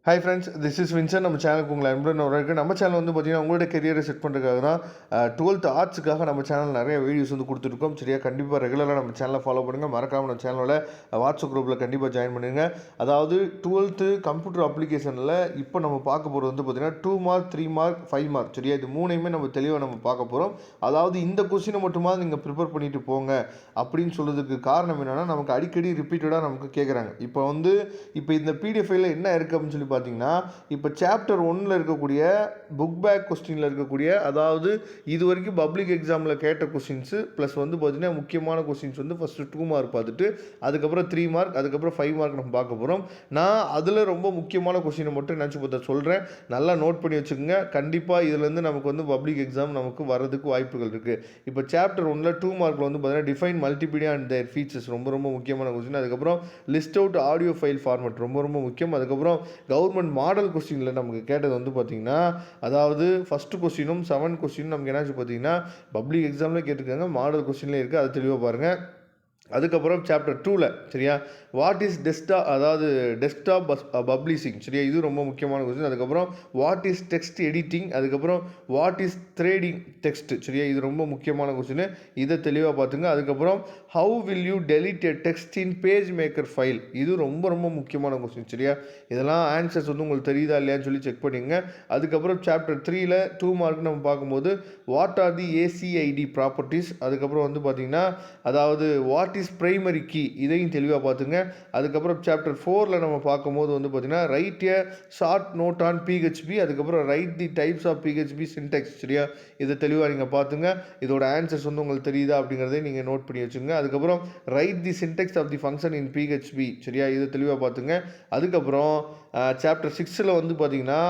Hi friends, this is Vincent. நம்ம சேனலுக்கு உங்களை அன்புடன் வரவேற்கிறேன். நம்ம சேனல் வந்து பார்த்தீங்கன்னா உங்களோட கெரியரை செட் பண்ணுறதுக்காக தான் 12th ஆர்ட்ஸுக்காக நம்ம சேனல் நிறைய வீடியோஸ் வந்து கொடுத்துருக்கோம். சரியா, கண்டிப்பாக ரெகுலராக நம்ம சேனலை ஃபாலோ பண்ணுங்கள். மறக்காமல் நம்ம சேனலோட வாட்ஸ்அப் குரூப்பில் கண்டிப்பாக ஜாயின் பண்ணுங்கள். அதாவது 12th கம்ப்யூட்டர் அப்ளிகேஷனில் இப்போ நம்ம பார்க்க போகிறது வந்து பார்த்தீங்கன்னா 2 மார்க், 3 மார்க், 5 மார்க். சரியா, இது மூணையுமே நம்ம தெளிவாக நம்ம பார்க்க போகிறோம். அதாவது இந்த கொஸ்டினை மட்டுமா நீங்கள் ப்ரிப்பேர் பண்ணிட்டு போங்க அப்படின்னு சொல்கிறதுக்கு காரணம் என்னென்னா, நமக்கு அடிக்கடி ரிப்பீட்டடாக நமக்கு கேட்குறாங்க. இப்போ இந்த பிடிஎஃப் ஃபைலில் என்ன இருக்குது அப்படின்னு சொல்லி பார்த்தீங்கன்னா, இப்போ சாப்டர் 1ல் இருக்கக்கூடிய புக் பேக் கொஸ்டினில் இருக்கக்கூடிய, அதாவது இது வரைக்கும் பப்ளிக் எக்ஸாமில் கேட்ட கொஸ்டின்ஸு ப்ளஸ் வந்து பார்த்தீங்கன்னா முக்கியமான கொஸ்டின்ஸ் வந்து ஃபஸ்ட்டு 2 மார்க் பார்த்துட்டு அதுக்கப்புறம் 3 மார்க், அதுக்கப்புறம் 5 மார்க் நம்ம பார்க்க போகிறோம். நான் அதில் ரொம்ப முக்கியமான கொஸ்டினை மட்டும் நினச்சி பார்த்து சொல்கிறேன். நல்லா நோட் பண்ணி வச்சுக்கோங்க. கண்டிப்பாக இதுலேருந்து நமக்கு வந்து பப்ளிக் எக்ஸாம் நமக்கு வர்றதுக்கு வாய்ப்புகள் இருக்குது. இப்போ சாப்டர் 1ல் 2 மார்க்கில் வந்து பார்த்தீங்கன்னா define multimedia and their features ரொம்ப முக்கியமான கொஸ்டின். அதுக்கப்புறம் list out audio file format ரொம்ப முக்கியம். அதுக்கப்புறம் கவர்மெண்ட் மாடல் கொஸ்டினில் நமக்கு கேட்டது வந்து பார்த்திங்கன்னா, அதாவது ஃபஸ்ட்டு கொஸ்டினும் 7 கொஸ்டினும் நமக்கு என்னாச்சு பார்த்தீங்கன்னா பப்ளிக் எக்ஸாமில் கேட்டிருக்காங்க, மாடல் கொஸ்டின்லேயே இருக்குது. அதை தெளிவாக பாருங்கள். அதுக்கப்புறம் சாப்டர் 2ல் சரியா, வாட் இஸ் டெஸ்க்டாப் பப்ளிஷிங். சரியா, இது ரொம்ப முக்கியமான கொஸ்டின். அதுக்கப்புறம் வாட் இஸ் டெக்ஸ்ட் எடிட்டிங். அதுக்கப்புறம் வாட் இஸ் த்ரெடிங் டெக்ஸ்ட். சரியா, இது ரொம்ப முக்கியமான கொஸ்டின். இதை தெளிவாக பார்த்துங்க. அதுக்கப்புறம் how will you delete a text in page maker file. இது ரொம்ப முக்கியமான கொஸ்டின். சரியா, இதெல்லாம் ஆன்சர்ஸ் வந்து உங்களுக்கு தெரியுதா இல்லையான்னு சொல்லி செக் பண்ணிங்க. அதுக்கப்புறம் சாப்டர் 3ல் 2 மார்க் நம்ம பார்க்கும்போது வாட் ஆர் தி ஏசிஐடி ப்ராப்பர்ட்டிஸ். அதுக்கப்புறம் வந்து பார்த்திங்கன்னா, அதாவது வாட் இஸ் பிரைமரி கீ. இதையும் தெளிவாக பார்த்துங்க. அதுக்கப்புறம் சாப்டர் 4ல் நம்ம பார்க்கும்போது வந்து பார்த்திங்கன்னா write a short note on PHP. அதுக்கப்புறம் write the types of PHP syntax. சரியா, இதை தெளிவாக நீங்கள் பார்த்துங்க. இதோட ஆன்சர்ஸ் வந்து உங்களுக்கு தெரியுதா அப்படிங்கிறதே நீங்கள் நோட் பண்ணி வச்சுங்க. அதுக்கப்புறம் write the syntax of the function in PHP. சரியா, இதை தெளிவாக பார்த்துங்க. அதுக்கப்புறம் சாப்டர் 6ல் வந்து பார்த்திங்கன்னா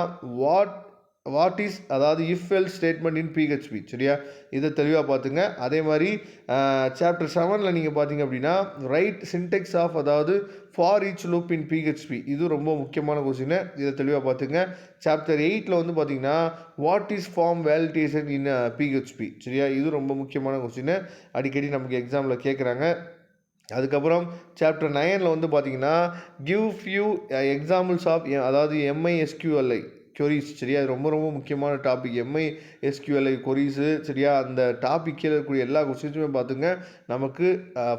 வாட் இஸ், அதாவது if else statement in PHP. சரியா, இதை தெளிவாக பார்த்துங்க. அதே மாதிரி சாப்டர் 7ல் நீங்கள் பார்த்தீங்க அப்படின்னா ரைட் சின்டெக்ஸ் ஆஃப், அதாவது for each loop in PHP. இது ரொம்ப முக்கியமான கொஸ்டின். இதை தெளிவாக பார்த்துங்க. சாப்டர் 8ல் வந்து பார்த்தீங்கன்னா what is form validation in PHP. சரியா, இது ரொம்ப முக்கியமான கொஸ்டின். அடிக்கடி நமக்கு எக்ஸாமில் கேட்குறாங்க. அதுக்கப்புறம் சாப்டர் 9ல் வந்து பார்த்தீங்கன்னா கிவ் ஃபியூ எக்ஸாம்பிள்ஸ் ஆஃப், அதாவது MySQLi கொரீஸ். சரியா, அது ரொம்ப முக்கியமான டாபிக். MySQLi கொரீஸு. சரியா, அந்த டாபிக் கீழே இருக்கக்கூடிய எல்லா கொஸ்டின்ஸுமே பார்த்துங்க. நமக்கு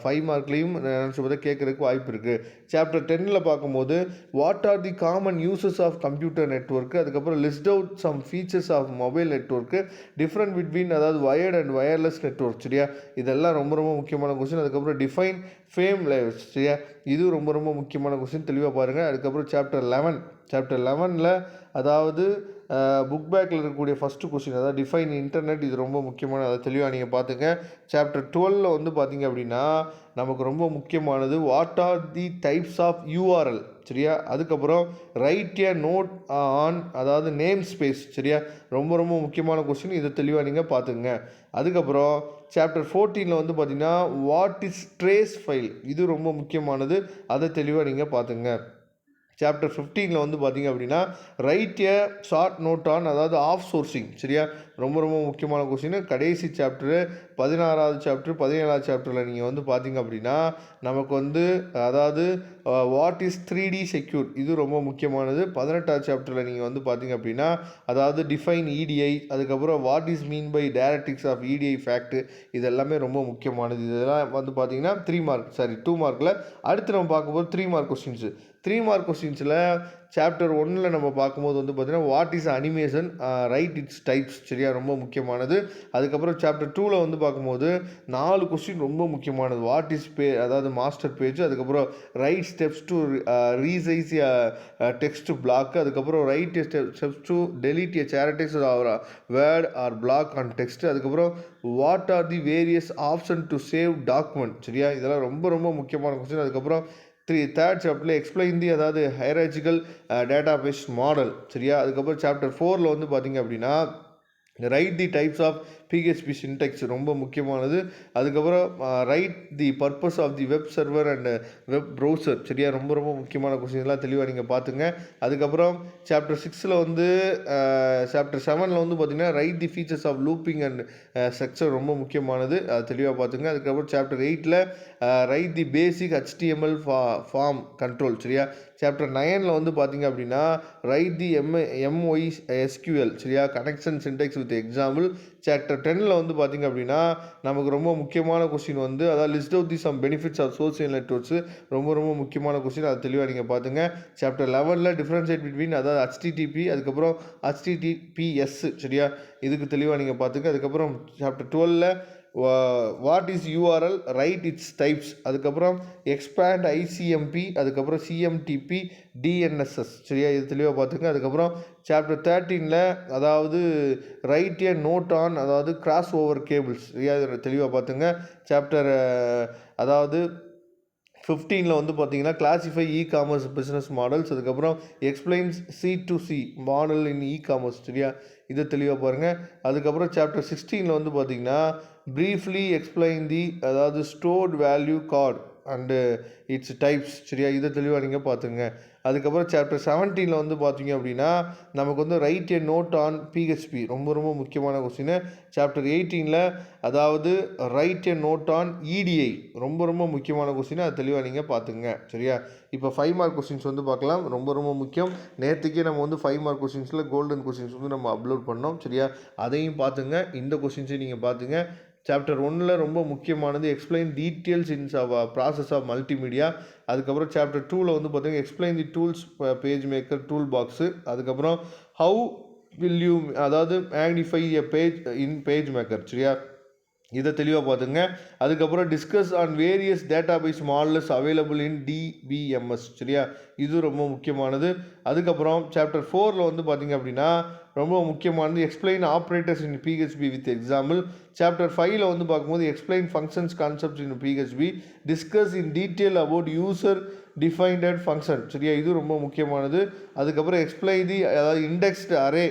5 மார்க்லேயும் நினச்சி பார்த்தா கேட்குறதுக்கு வாய்ப்பு இருக்குது. சாப்டர் 10ல் பார்க்கும்போது what are the common uses of computer network. அதுக்கப்புறம் list out some features of mobile network, different between, அதாவது வயர்டு அண்ட் வயர்லெஸ் நெட்ஒர்க். சரியா, இதெல்லாம் ரொம்ப முக்கியமான கொஸ்டின். அதுக்கப்புறம் டிஃபைன் ஃபேம் லைவ்ஸ். சரியா, இது ரொம்ப முக்கியமான கொஸ்டின். தெளிவாக பாருங்கள். அதுக்கப்புறம் சாப்டர் 11ல் அதாவது புக் பேக்கில் இருக்கக்கூடிய ஃபஸ்ட்டு கொஸ்டின், அதாவது டிஃபைன் இன்டர்நெட். இது ரொம்ப முக்கியமான, அதை தெளிவாக நீங்கள் பார்த்துங்க. சாப்டர் 12ல் வந்து பார்த்தீங்க அப்படின்னா நமக்கு ரொம்ப முக்கியமானது what are the types of URL. சரியா, அதுக்கப்புறம் ரைட் எ நோட் ஆன், அதாவது நேம் ஸ்பேஸ். சரியா, ரொம்ப முக்கியமான கொஸ்டின். இதை தெளிவாக நீங்கள் பார்த்துங்க. அதுக்கப்புறம் சாப்டர் 14ல் வந்து பார்த்தீங்கன்னா வாட் இஸ் ட்ரேஸ் ஃபைல். இது ரொம்ப முக்கியமானது. அதை தெளிவாக நீங்கள் பார்த்துங்க. சாப்டர் 15ல் வந்து பார்த்திங்க அப்படின்னா write a short note on, அதாவது ஆஃப் சோர்சிங். சரியா, ரொம்ப முக்கியமான கொஸ்டின். கடைசி சாப்டரு 16வது சாப்டர் 17வது சாப்டரில் நீங்கள் வந்து பார்த்திங்க அப்படின்னா நமக்கு வந்து, அதாவது வாட் இஸ் 3D செக்யூர். இது ரொம்ப முக்கியமானது. 18வது சாப்டரில் நீங்கள் வந்து பார்த்திங்க அப்படின்னா அதாவது டிஃபைன் EDI. அதுக்கப்புறம் what is mean by directives of EDI fact. இது எல்லாமே ரொம்ப முக்கியமானது. இதெல்லாம் வந்து பார்த்திங்கன்னா 2 மார்க்கில். அடுத்து நம்ம பார்க்கும்போது 3 மார்க் கொஸ்டின்ஸு. 3 மார்க் கொஸ்டின்ஸில் சாப்டர் 1ல் நம்ம பார்க்கும்போது வந்து பார்த்திங்கன்னா what is animation, right its types. சரியா, ரொம்ப முக்கியமானது. அதுக்கப்புறம் சாப்டர் 2ல் வந்து பார்க்கும்போது 4 கொஸ்டின் ரொம்ப முக்கியமானது. வாட் இஸ் அதாவது மாஸ்டர் பேஜ். அதுக்கப்புறம் write steps to resize text block. அதுக்கப்புறம் write steps to delete a characters or word or block on text. அதுக்கப்புறம் what are the various option to save document. சரியா, இதெல்லாம் ரொம்ப முக்கியமான கொஸ்டின். அதுக்கப்புறம் third சாப்டரில் எக்ஸ்பிளைன் தி, அதாவது ஹைரார்ச்சிக்கல் டேட்டாபேஸ் மாடல். சரியா, அதுக்கப்புறம் சாப்டர் 4ல் வந்து பார்த்திங்க அப்படின்னா write the types of PHP syntax ரொம்ப முக்கியமானது. அதுக்கப்புறம் write the purpose of the web server and web browser சரியா, ரொம்ப ரொம்ப முக்கியமான கொஸ்டின்லாம் தெளிவாக நீங்கள் பார்த்துங்க. அதுக்கப்புறம் சாப்டர் 6ல் வந்து சாப்டர் 7ல் வந்து பார்த்தீங்கன்னா write the features of looping and structure ரொம்ப முக்கியமானது, அது தெளிவாக பார்த்துங்க. அதுக்கப்புறம் சாப்டர் 8ல் write the basic HTML form control சரியா. சாப்டர் 9ல் வந்து பார்த்தீங்க அப்படின்னா ரைட் தி MySQL சரியா, connection syntax with example. Chapter 10ல் வந்து பார்த்தீங்க அப்படின்னா நமக்கு ரொம்ப முக்கியமான கொஸ்டின் வந்து அதாவது list of the some benefits of social networks ரொம்ப ரொம்ப முக்கியமான கொஸ்டின், அது தெளிவாக நீங்கள் பார்த்துங்க. சாப்டர் 11ல் டிஃப்ரென்ஷியேட் பிட்வீன் அதாவது HTTP அதுக்கப்புறம் HTTPS சரியா, இதுக்கு தெளிவாக நீங்கள் பார்த்துங்க. அதுக்கப்புறம் சாப்டர் 12ல் what is URL write its types, அதுக்கப்புறம் எக்ஸ்பேண்ட் ICMP, அதுக்கப்புறம் CMTP DNSS சரியா, இது தெளிவாக பார்த்துங்க. அதுக்கப்புறம் சாப்டர் 13ல் அதாவது ரைட் ஏ நோட் ஆன் அதாவது கிராஸ் ஓவர் கேபிள்ஸ் சரியா, இதை தெளிவாக பார்த்துங்க. சாப்டர் அதாவது 15ல் வந்து பார்த்தீங்கன்னா கிளாசிஃபை இ-காமர்ஸ் பிஸ்னஸ் மாடல்ஸ், அதுக்கப்புறம் எக்ஸ்பிளைன்ஸ் C2C மாடல் இன் இ-காமர்ஸ் சரியா, இதை தெளிவாக பாருங்கள். அதுக்கப்புறம் சாப்டர் 16ல் வந்து பார்த்தீங்கன்னா ப்ரீஃப்லி எக்ஸ்பிளைன் தி அதாவது stored value card and it's types சரியா, இதை தெளிவாக நீங்கள் பார்த்துங்க. அதுக்கப்புறம் சாப்டர் 17ல் வந்து பார்த்தீங்க அப்படின்னா நமக்கு வந்து write a note on PHP ரொம்ப ரொம்ப முக்கியமான கொஸ்டின். சாப்டர் 18ல் அதாவது write a note on EDI ரொம்ப ரொம்ப முக்கியமான கொஸ்டின், அது தெளிவாக நீங்கள் பார்த்துங்க சரியா. இப்போ 5 மார்க் கொஸ்டின்ஸ் வந்து பார்க்கலாம், ரொம்ப ரொம்ப முக்கியம். நேற்றுக்கே நம்ம வந்து 5 மார்க் கொஸ்டின்ஸில் கோல்டன் கொஸ்டின்ஸ் வந்து நம்ம அப்லோட் பண்ணோம் சரியா, அதையும் பார்த்துங்க. இந்த கொஸ்டின்ஸையும் நீங்கள் பார்த்துங்க. சாப்டர் 1ல் ரொம்ப முக்கியமானது explain details in process of multimedia. அதுக்கப்புறம் சாப்டர் 2ல் வந்து பார்த்தீங்கன்னா explain the tools page maker tool box. அதுக்கப்புறம் ஹவு வில் யூ அதாவது magnify a page in page maker சரியா, இதை தெளிவாக பார்த்துங்க. அதுக்கப்புறம் discuss on various database models available in DBMS சரியா, இது ரொம்ப முக்கியமானது. அதுக்கப்புறம் சாப்டர் 4ல் வந்து பார்த்தீங்க அப்படின்னா ரொம்ப முக்கியமானது explain operators in PHP with example. Chapter 5ல் வந்து பார்க்கும்போது explain functions concepts in PHP, discuss in detail about user defined function சரியா, இது ரொம்ப முக்கியமானது. அதுக்கப்புறம் எக்ஸ்பிளைன் தி அதாவது indexed array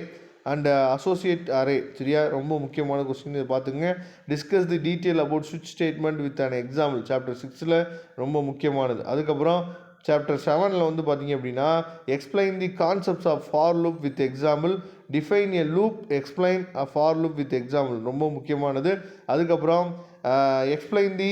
and associate array சரியா, ரொம்ப முக்கியமான கொஸ்டின், இதை பார்த்துங்க. டிஸ்கஸ் தி டீட்டெயில் அபவுட் ஸ்விட்ச் statement with an example chapter 6ல் ரொம்ப முக்கியமானது. அதுக்கப்புறம் சாப்டர் 7ல் வந்து பார்த்தீங்க அப்படின்னா explain the concepts of for loop with example, define a loop, explain a for loop with example ரொம்ப முக்கியமானது. அதுக்கப்புறம் explain the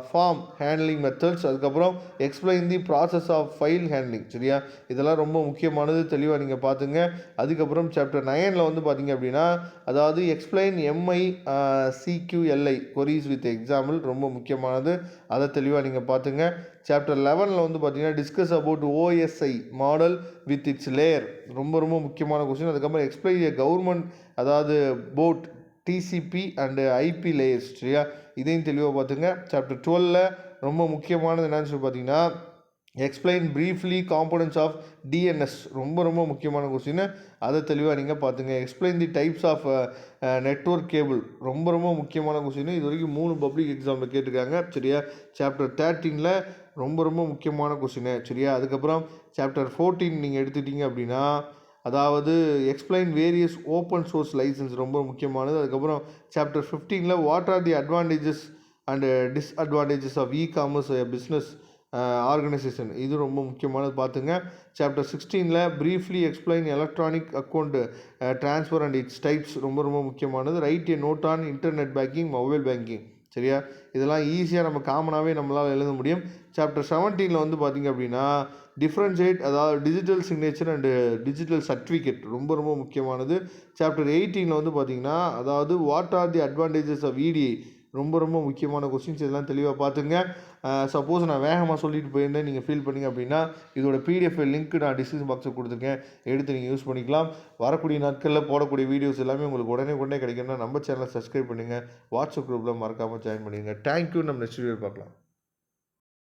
form handling methods, அதுக்கப்புறம் explain the process of file handling சரியா, இதெல்லாம் ரொம்ப முக்கியமானது, தெளிவாக நீங்கள் பார்த்துங்க. அதுக்கப்புறம் சாப்டர் 9ல் வந்து பார்த்தீங்க அப்படின்னா அதாவது explain MySQLi queries with example ரொம்ப முக்கியமானது, அதை தெளிவாக நீங்கள் பார்த்துங்க. சாப்டர் 11ல் வந்து பார்த்தீங்கன்னா discuss about OSI model with it's layer ரொம்ப ரொம்ப முக்கியமான கொஸ்டின். அதுக்கப்புறம் எக்ஸ்பிளைன் எ கவர்மெண்ட் அதாவது boat TCP and IP layers சரியா, இதையும் தெளிவாக பார்த்துங்க. சாப்டர் 12ல் ரொம்ப முக்கியமானது என்னன்னு சொல்லி பார்த்தீங்கன்னா explain briefly components of DNS ரொம்ப ரொம்ப முக்கியமான கொஸ்டின், அதை தெளிவாக நீங்கள் பார்த்துங்க. Explain the types of network cable ரொம்ப ரொம்ப முக்கியமான கொஸ்டின், இது வரைக்கும் 3 பப்ளிக் எக்ஸாமில் கேட்டிருக்காங்க சரியா. சாப்டர் 13ல் ரொம்ப ரொம்ப முக்கியமான கொஸ்டின் சரியா. அதுக்கப்புறம் சாப்டர் 14 நீங்கள் எடுத்துக்கிட்டீங்க அப்படின்னா அதாவது explain various open source licence ரொம்ப முக்கியமானது. அதுக்கப்புறம் சாப்டர் 15ல் what are the advantages and disadvantages of e-commerce business organisation, இது ரொம்ப முக்கியமானது பார்த்துங்க. சாப்டர் 16ல் briefly explain electronic account transfer and its types ரொம்ப ரொம்ப முக்கியமானது. Write a note on internet banking mobile banking சரியா, இதெல்லாம் ஈஸியாக நம்ம காமனாகவே நம்மளால் எழுத முடியும். சாப்டர் 17ல் வந்து பார்த்திங்க அப்படின்னா டிஃப்ரென்ஷியேட் அதாவது digital signature and digital certificate ரொம்ப ரொம்ப முக்கியமானது. சாப்டர் 18ல் வந்து பார்த்திங்கன்னா அதாவது what are the advantages of EDI ரொம்ப ரொம்ப முக்கியமான கொஸ்டின்ஸ், இதெல்லாம் தெளிவாக பார்த்துங்க. சப்போஸ் நான் வேகமாக சொல்லிட்டு போயிருந்தேன் நீங்கள் ஃபீல் பண்ணிங்க அப்படின்னா இதோட PDF லிங்க் நான் டிஸ்கிரிப்ஷன் பாக்ஸில் கொடுத்துருக்கேன், எடுத்து நீங்கள் யூஸ் பண்ணிக்கலாம். வரக்கூடிய நாட்களில் போடக்கூடிய வீடியோஸ் எல்லாமே உங்களுக்கு உடனே கிடைக்கணும்னா நம்ம சேனலை சப்ஸ்கிரைப் பண்ணுங்கள், வாட்ஸ்அப் குரூப்பில் மறக்காமல் ஜாயின் பண்ணிடுங்க. தேங்க்யூ, நம்ம நெக்ஸ்ட் வீடியோ பார்க்கலாம்.